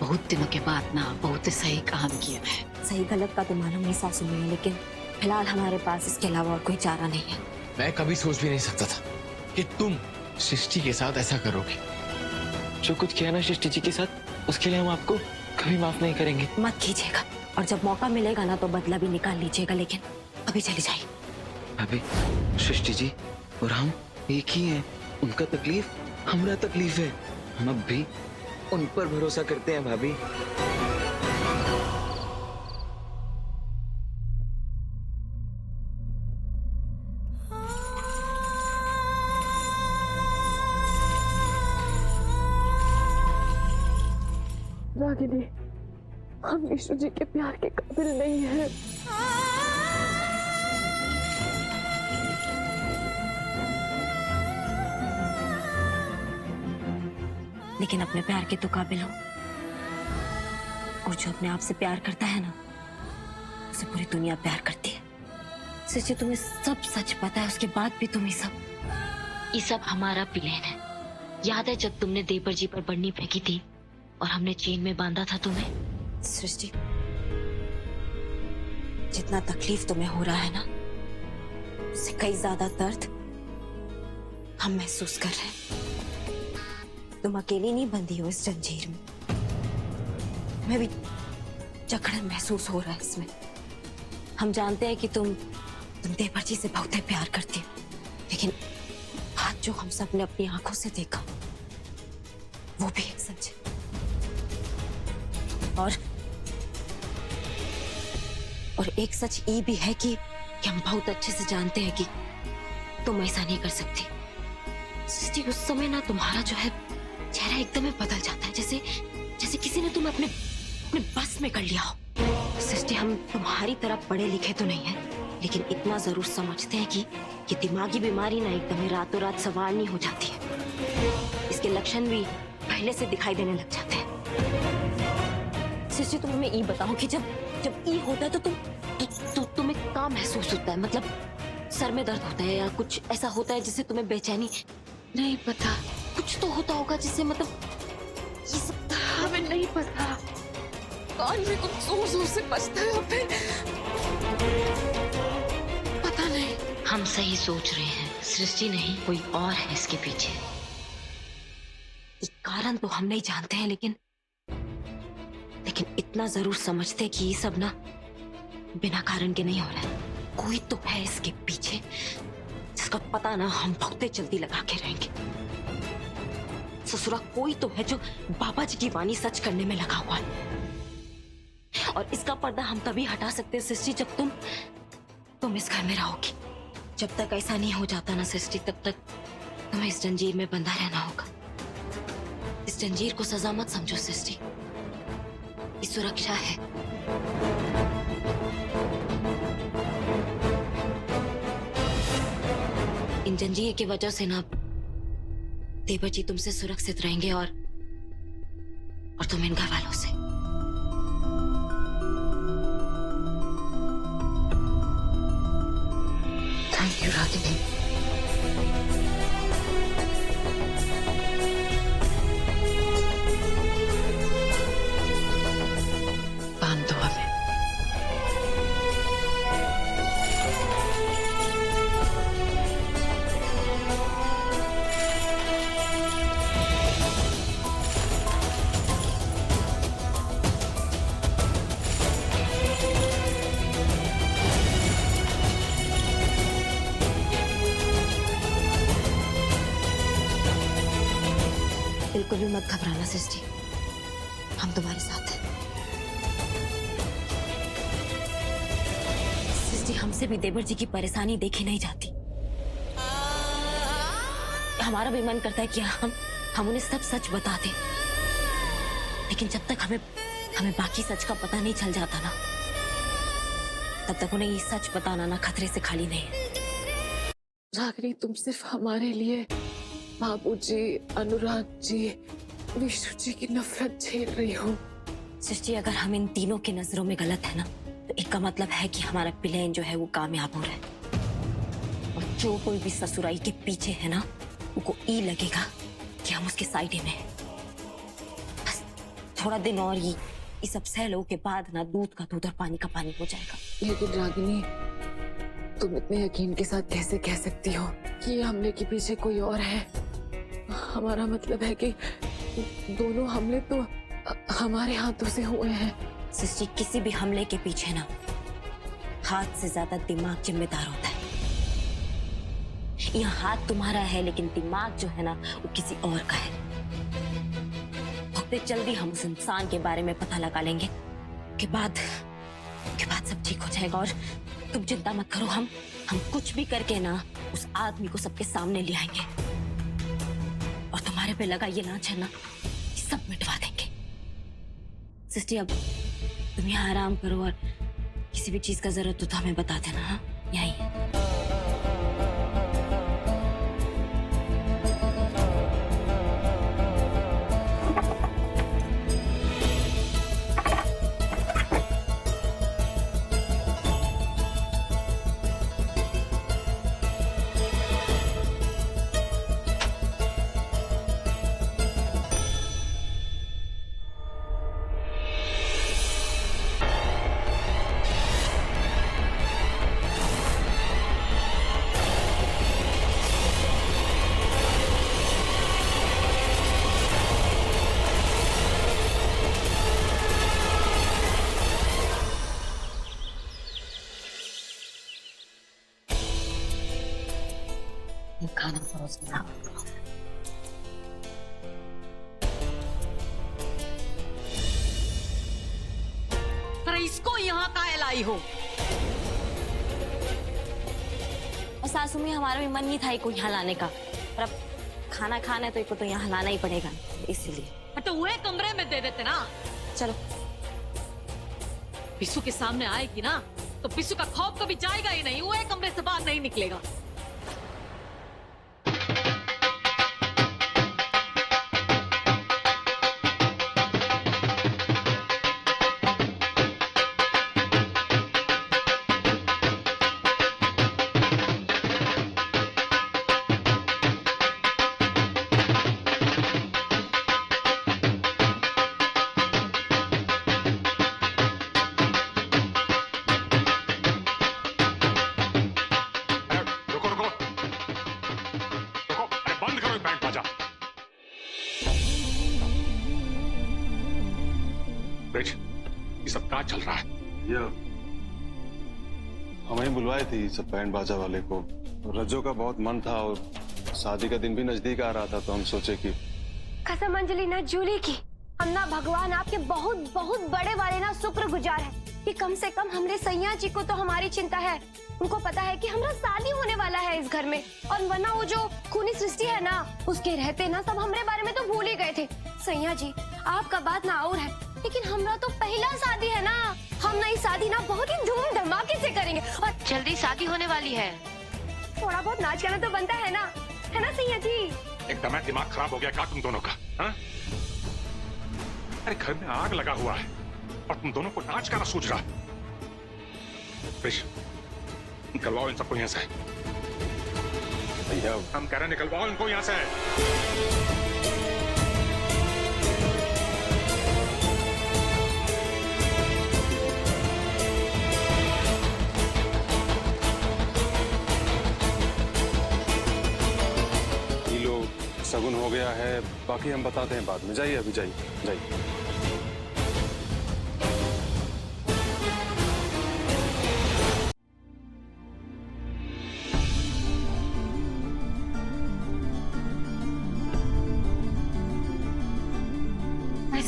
बहुत दिनों के बाद ना बहुत सही काम किया है। सही गलत का तो मालूम नहीं सासू में, लेकिन फिलहाल हमारे पास इसके अलावा और कोई चारा नहीं है। मैं कभी सोच भी नहीं सकता था कि तुम सृष्टि के साथ ऐसा करोगे। जो कुछ किया ना सृष्टि जी के साथ, उसके लिए हम आपको कभी माफ नहीं करेंगे। मत कीजिएगा, और जब मौका मिलेगा ना तो बदला भी निकाल लीजिएगा, लेकिन अभी चली जाइए। भाभी, सृष्टि जी और हम एक ही हैं। उनका तकलीफ हमारा तकलीफ है। हम अब भी उन पर भरोसा करते हैं भाभी। रागिनी, हम विष्णु जी के प्यार के काबिल नहीं हैं। लेकिन अपने प्यार के तो काबिल हो, और जो अपने आप से प्यार करता है ना, उसे पूरी दुनिया प्यार करती है। सच्ची तुम्हें सब सच पता है, उसके बाद भी तुम ये सब हमारा प्लान है। याद है जब तुमने देवर जी पर बन्नी फेंकी थी और हमने चेन में बांधा था तुम्हें? सृष्टि, जितना तकलीफ तुम्हें हो रहा है ना, उससे कई ज्यादा दर्द हम महसूस कर रहे हैं। तुम अकेली नहीं बंधी हो इस जंजीर में, मैं भी जकड़न महसूस हो रहा है इसमें। हम जानते हैं कि तुम देवर जी से बहुत प्यार करती हो, लेकिन आज जो हम सब ने अपनी आंखों से देखा वो भी एक सच है। और एक सच ये भी है कि हम बहुत अच्छे से जानते हैं कि तुम ऐसा नहीं कर सकती। सृष्टि, उस समय ना तुम्हारा जो है चेहरा एकदम ही बदल जाता है, जैसे किसी ने तुम्हें अपने बस में कर लिया हो। सृष्टि, हम तुम्हारी तरह पढ़े लिखे तो नहीं है, लेकिन इतना जरूर समझते हैं कि ये दिमागी बीमारी ना एकदम ही रातों रात सवार नहीं हो जाती है। इसके लक्षण भी पहले से दिखाई देने लग जाते हैं। सृष्टि, तुम हमें ये बताओ कि जब ये होता है तो तुम्हें क्या महसूस होता है? मतलब सर में दर्द होता है या कुछ ऐसा होता है जिससे तुम्हें बेचैनी? नहीं पता, कुछ तो होता होगा जिससे, मतलब ये सब हमें नहीं पता। कान में कुछ जोर जोर से बजता है, फिर पता नहीं। हम सही सोच रहे हैं, सृष्टि नहीं कोई और है इसके पीछे। कारण तो हम नहीं जानते हैं, लेकिन इतना जरूर समझते हैं कि ये सब ना बिना कारण के नहीं हो रहा है। कोई तो है इसके पीछे जिसका पता ना हम बहुत जल्दी लगा के रहेंगे। ससुरा, कोई तो है जो बाबा जी की वाणी सच करने में लगा हुआ है, और इसका पर्दा हम तभी हटा सकते हैं सृष्टि जब तुम इस घर में रहोगी। जब तक ऐसा नहीं हो जाता ना सृष्टि, तब तक तुम्हें इस जंजीर में बंधा रहना होगा। इस जंजीर को सजा मत समझो सृष्टि, ये सुरक्षा है। इन जंजीर की वजह से ना देवर जी तुमसे सुरक्षित रहेंगे, और तुम इन घर वालों से। Thank you Ragini. बांध दो हमें। बिल्कुल भी मत घबराना सृष्टि, हम तुम्हारे साथ हैं। सृष्टि, हमसे भी देवर जी की परेशानी देखी नहीं जाती। हमारा भी मन करता है कि हम उन्हें सब सच बता दें, लेकिन जब तक हमें बाकी सच का पता नहीं चल जाता ना, तब तक उन्हें ये सच बताना ना खतरे से खाली नहीं है। रागिनी, तुम सिर्फ हमारे लिए बाबूजी, अनुराग जी, विष्णु जी की नफरत झेल रही हो। सृष्टि, अगर हम इन तीनों की नजरों में गलत है ना, तो इसका मतलब है कि हमारा प्लान जो है वो कामयाब हो रहा है। और जो कोई भी ससुराई के पीछे है ना, उनको ई लगेगा कि हम उसके साइड में हैं। थोड़ा दिन और ये सब सह के बाद ना दूध का दूध और पानी का पानी हो जाएगा। लेकिन रागिनी, तुम इतने यकीन के साथ कैसे कह सकती हो कि ये हमले के पीछे कोई और है? हमारा मतलब है कि दोनों हमले तो हमारे हाथों से हुए हैं। सृष्टि, किसी भी हमले के पीछे ना हाथ से ज्यादा दिमाग जिम्मेदार होता है। यहाँ हाथ तुम्हारा है लेकिन दिमाग जो है ना वो किसी और का है। बहुत जल्दी हम उस इंसान के बारे में पता लगा लेंगे के बाद सब ठीक हो जाएगा। और तुम चिंता मत करो, हम कुछ भी करके ना उस आदमी को सबके सामने ले आएंगे और तुम्हारे पे लगा ये लांच है ना ये सब मिटवा देंगे। सृष्टि, अब तुम यहाँ आराम करो और किसी भी चीज का जरूरत हो तो हमें बता देना। हाँ, यही है। खाना परोस के साथ पर इसको यहाँ का लाई हो? और सासू में हमारा भी मन नहीं था इनको यहाँ लाने का, पर अब खाना खाना है तो इनको तो यहाँ लाना ही पड़ेगा, इसीलिए। तो वह कमरे में दे देते ना। चलो। पिसू के सामने आएगी ना तो पिसू का खौफ कभी जाएगा ही नहीं, वह कमरे से बाहर नहीं निकलेगा। ये सब क्या चल रहा है? ये हमें बुलवाए थी सब बैंड बाजा वाले को। रज्जो का बहुत मन था और शादी का दिन भी नजदीक आ रहा था तो हम सोचे कि कसम अंजलि ना जूली की, हम ना भगवान आपके बहुत बहुत बड़े वाले ना शुक्रगुजार है कि कम से कम हमरे सैया जी को तो हमारी चिंता है। उनको पता है कि हमारा शादी होने वाला है इस घर में, और वरना वो जो खूनी सृष्टि है ना उसके रहते ना सब हमरे बारे में तो भूल ही गए थे। सैया जी आपका बात ना और है, लेकिन हमरा तो पहला शादी है ना, हम नई शादी ना बहुत ही धूम धमाके से करेंगे और जल्दी शादी होने वाली है। थोड़ा बहुत नाच गाना तो बनता है ना सैया जी? एकदम दिमाग खराब हो गया क्या तुम दोनों का? हा? अरे घर में आग लगा हुआ है और तुम दोनों को नाच गाना सूझ रहा है। निकलवाओ इन सबको यहाँ से। भैया हम कह रहे हैं निकलवाओ इनको यहाँ से। सगुन हो गया है, बाकी हम बताते हैं बाद में। जाइए अभी, जाइए जाइए।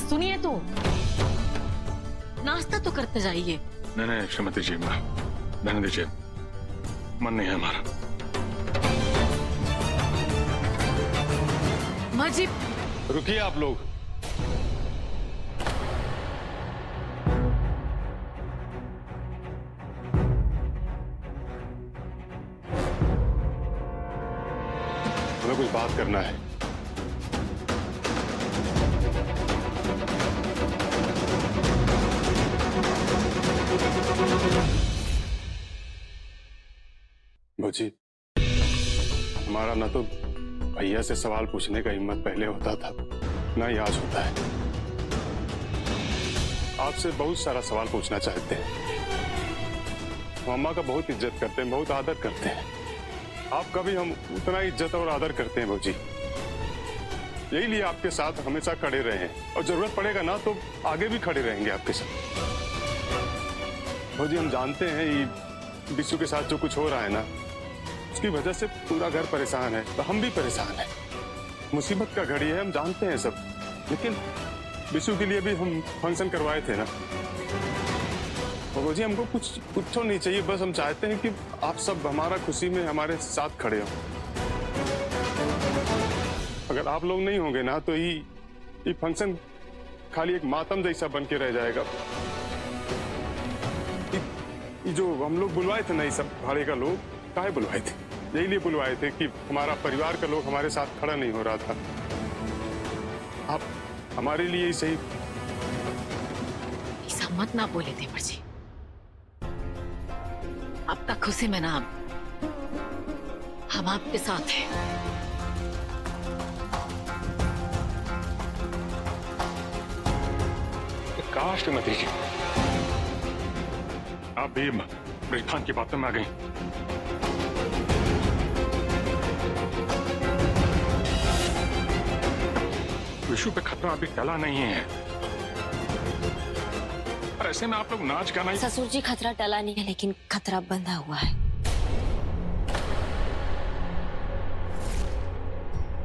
सुनिए तो नाश्ता तो करते जाइए। नहीं श्रीमती जी, रहने दीजिए, मन नहीं है हमारा। माजी रुकिए आप लोग। हमें कुछ बात करना है। भौजी, हमारा ना तो भैया से सवाल पूछने का हिम्मत पहले होता था ना ही आज होता है। आपसे बहुत सारा सवाल पूछना चाहते हैं। हम अम्मा का बहुत इज्जत करते हैं, बहुत आदर करते हैं। आपका भी हम उतना इज्जत और आदर करते हैं भौजी। यही लिए आपके साथ हमेशा खड़े रहे हैं और जरूरत पड़ेगा ना तो आगे भी खड़े रहेंगे आपके साथ। भौजी हम जानते हैं ये बिस्सू के साथ जो कुछ हो रहा है ना, उसकी वजह से पूरा घर परेशान है, तो हम भी परेशान हैं। मुसीबत का घड़ी है, हम जानते हैं सब, लेकिन बिस्सू के लिए भी हम फंक्शन करवाए थे ना। भौजी हमको कुछ नहीं चाहिए, बस हम चाहते हैं कि आप सब हमारा खुशी में हमारे साथ खड़े हो। अगर आप लोग नहीं होंगे ना तो ये फंक्शन खाली एक मातम जैसा बन के रह जाएगा। ये जो हम लोग बुलवाए थे ना, ये सब भाड़े का लोग काहे बुलवाए थे? यही लिए बुलवाए थे कि हमारा परिवार का लोग हमारे साथ खड़ा नहीं हो रहा था। आप हमारे लिए ही सही। ऐसा मत ना बोले देवर जी, आपका खुशी में ना हम आपके साथ हैं। काश श्रीमती जी आप भी ब्रिजखान की बातों में आ गई। विशु पे खतरा अभी टला नहीं है, और ऐसे में आप लोग नाच गाना। ससुर जी खतरा टला नहीं है, लेकिन खतरा बंधा हुआ है।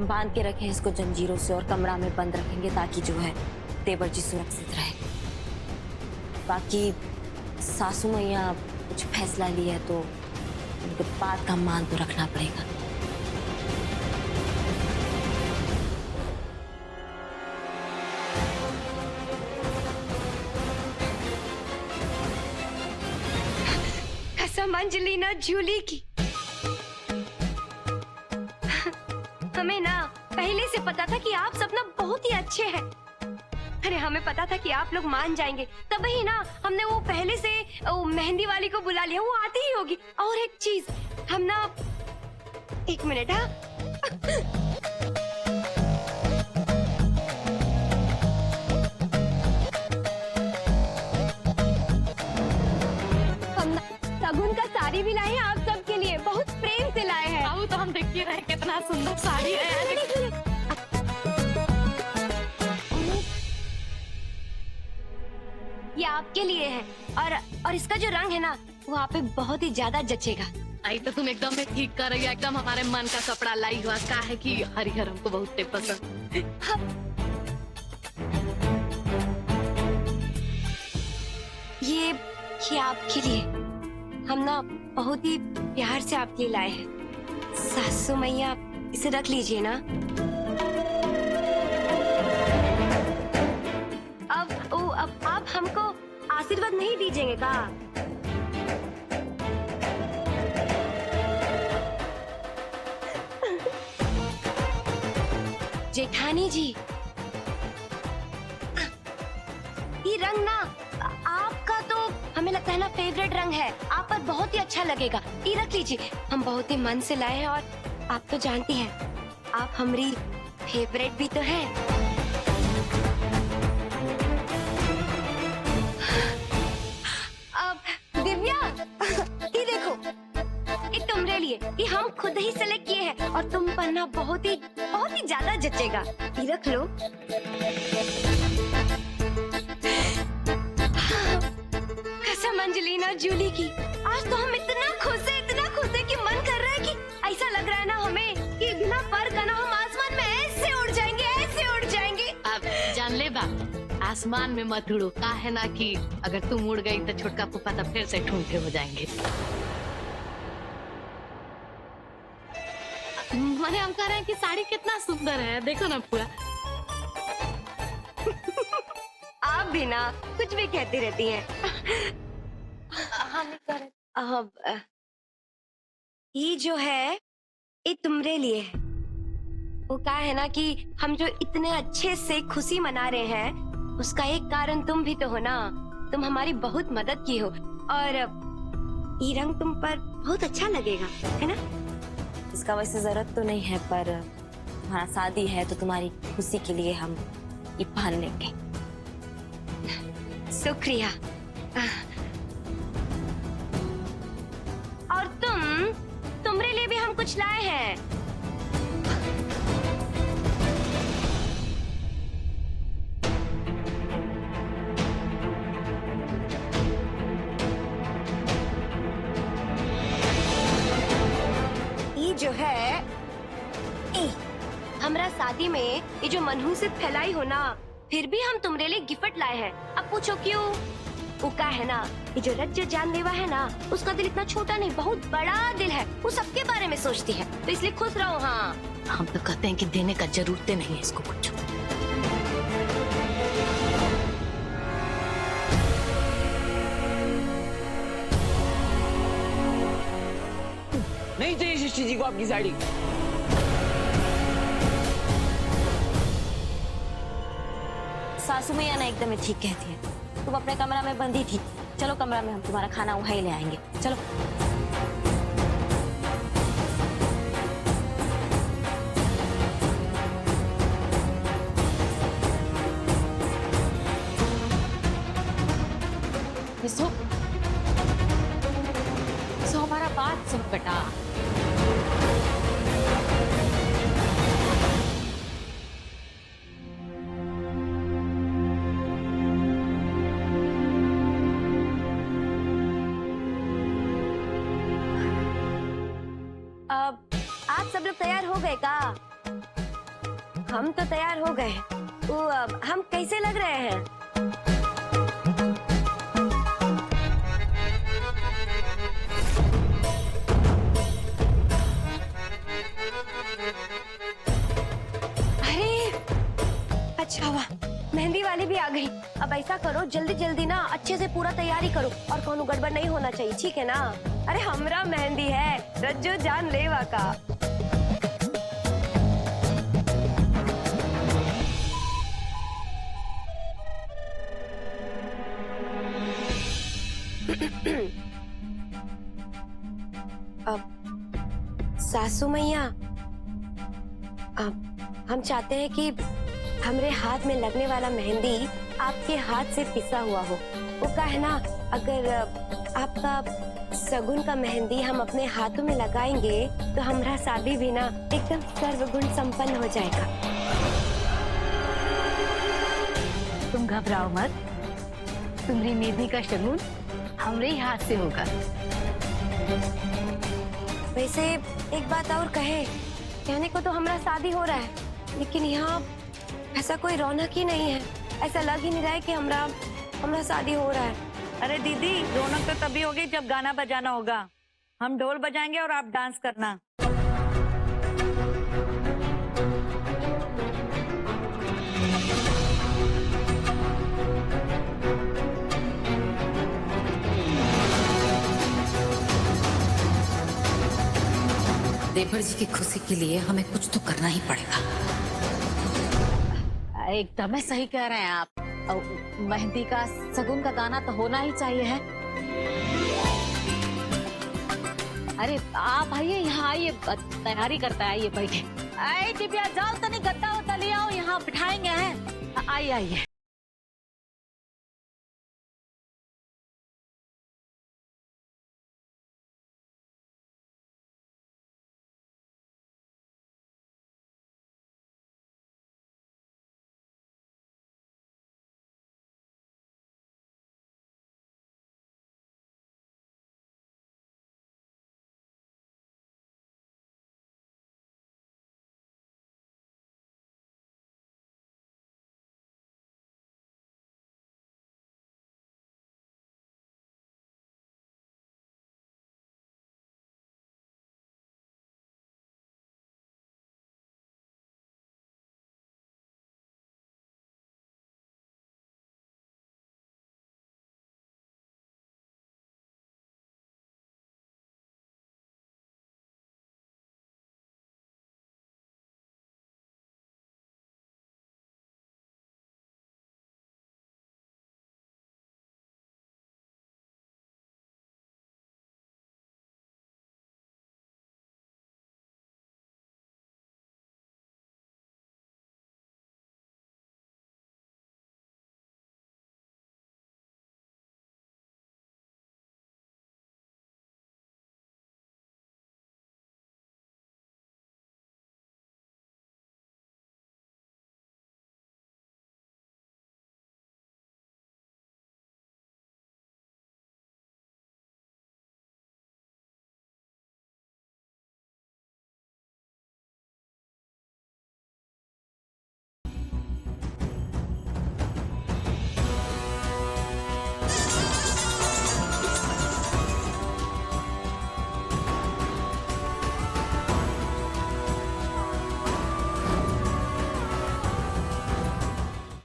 बांध के रखें इसको जंजीरों से और कमरा में बंद रखेंगे ताकि जो है देवर जी सुरक्षित रहे। बाकी सासू मैया कुछ फैसला लिया तो उनके बात का मान तो रखना पड़ेगा। कसम अंजलिना जूली की, हमें ना पहले से पता था कि आप सब ना बहुत ही अच्छे हैं। अरे हमें पता था कि आप लोग मान जाएंगे, तब ही ना हमने वो पहले से मेहंदी वाली को बुला लिया, वो आती ही होगी। और एक चीज, हम ना 1 मिनट, हाँ हम सगुन का साड़ी भी लाए हैं आप सबके लिए, बहुत प्रेम से लाए हैं। आओ तो हम देखिए रहे कितना सुंदर साड़ी है। ये आपके लिए है, और इसका जो रंग है ना वो आप पे बहुत ही ज्यादा जचेगा। आई तो तुम एकदम में ठीक कर रही हो, एकदम हमारे मन का कपड़ा लाई हुआ। का है कि हरिहर हमको बहुत पसंद। ये आपके लिए हम ना बहुत ही प्यार से आपके लिए लाए हैं। सासू मैया इसे रख लीजिए ना। अब आप हमको आशीर्वाद नहीं दीजिएगा का? जेठानी जी, ये रंग ना आपका तो हमें लगता है ना फेवरेट रंग है, आप पर बहुत ही अच्छा लगेगा। ये रख लीजिए, हम बहुत ही मन से लाए हैं, और आप तो जानती हैं आप हमारी फेवरेट भी तो है। ये देखो, ये तुम्हारे लिए, ये हम खुद ही सेलेक्ट किए हैं, और तुम पर ना बहुत ही ज्यादा जचेगा। ये रख लो। कसम अंजलिना जूली की, आज तो हम इतना खुश है कि मन कर रहा है कि ऐसा लग रहा है ना हमें कि बिना पर का ना हम आसमान में ऐसे उड़ जाएंगे। अब जान ले बा, आसमान में मत उड़ो, का है ना कि अगर तुम उड़ गई तो छोटका पुप्पा तो फिर से ठूंठे हो जाएंगे। मैंने हम कह रहे हैं कि साड़ी कितना सुंदर है, देखो ना पूरा। आप भी ना कुछ भी कहती रहती हैं। अब ये जो है ये तुम्हारे लिए है। वो क्या है ना कि हम जो इतने अच्छे से खुशी मना रहे हैं उसका एक कारण तुम भी तो हो ना। तुम हमारी बहुत मदद की हो, और ये रंग तुम पर बहुत अच्छा लगेगा, है ना? इसका वैसे जरूरत तो नहीं है, पर हमारा शादी है तो तुम्हारी खुशी के लिए हम ये पहन लेंगे। शुक्रिया। और तुम्हारे लिए भी हम कुछ लाए हैं। ये जो है हमरा शादी में ये जो मनहूसियत फैलाई हो ना, फिर भी हम तुम्हारे लिए गिफ्ट लाए हैं। अब पूछो क्यों? वो का है ना, ये जो रज्जो जानलेवा है ना, उसका दिल इतना छोटा नहीं, बहुत बड़ा दिल है। वो सबके बारे में सोचती है, तो इसलिए खुश रहो। हाँ, हम तो कहते हैं कि देने का जरूरत नहीं है इसको कुछ। नहीं चाहिए सृष्टि जी को आपकी साड़ी। सासू मैया ना एकदम ही ठीक कहती है। तुम अपने कमरा में बंदी थी, चलो कमरा में, हम तुम्हारा खाना वहीं ले आएंगे। चलो। सो हमारा बात सुन बेटा। आप सब लोग तैयार हो गए का? हम तो तैयार हो गए। वो हम कैसे लग रहे हैं? अरे अच्छा हुआ मेहंदी वाली भी आ गई। अब ऐसा करो, जल्दी जल्दी ना अच्छे से पूरा तैयारी करो, और कोनो गड़बड़ नहीं होना चाहिए, ठीक है ना? अरे हमरा मेहंदी है, रज्जो जानलेवा का। अब सासू मैया, अब हम चाहते हैं कि हमरे हाथ में लगने वाला मेहंदी आपके हाथ से पिसा हुआ हो। वो का है ना, अगर आपका सगुन का मेहंदी हम अपने हाथों में लगाएंगे तो हमारा शादी भी ना एकदम सर्वगुण संपन्न हो जाएगा। तुम घबराओ मत, तुम्हारी मेहंदी का शगुन हमरे ही हाथ से होगा। वैसे एक बात और कहने को तो हमारा शादी हो रहा है, लेकिन यहाँ ऐसा कोई रौनक ही नहीं है। ऐसा लग ही नहीं रहा है कि हमारा शादी हो रहा है। अरे दीदी, रौनक तो तभी होगी जब गाना बजाना होगा। हम ढोल बजाएंगे और आप डांस करना। देवर जी की खुशी के लिए हमें कुछ तो करना ही पड़ेगा। एकदम सही कह रहे हैं आप। मेहंदी का सगुन का गाना तो होना ही चाहिए है। अरे आप आइए, यहाँ आइए, तैयारी करता है, आइए बैठे। दिव्या जाओ, तनी गद्दा उद्दा ले आओ, यहाँ बिठाएंगे हैं। आइए आइए।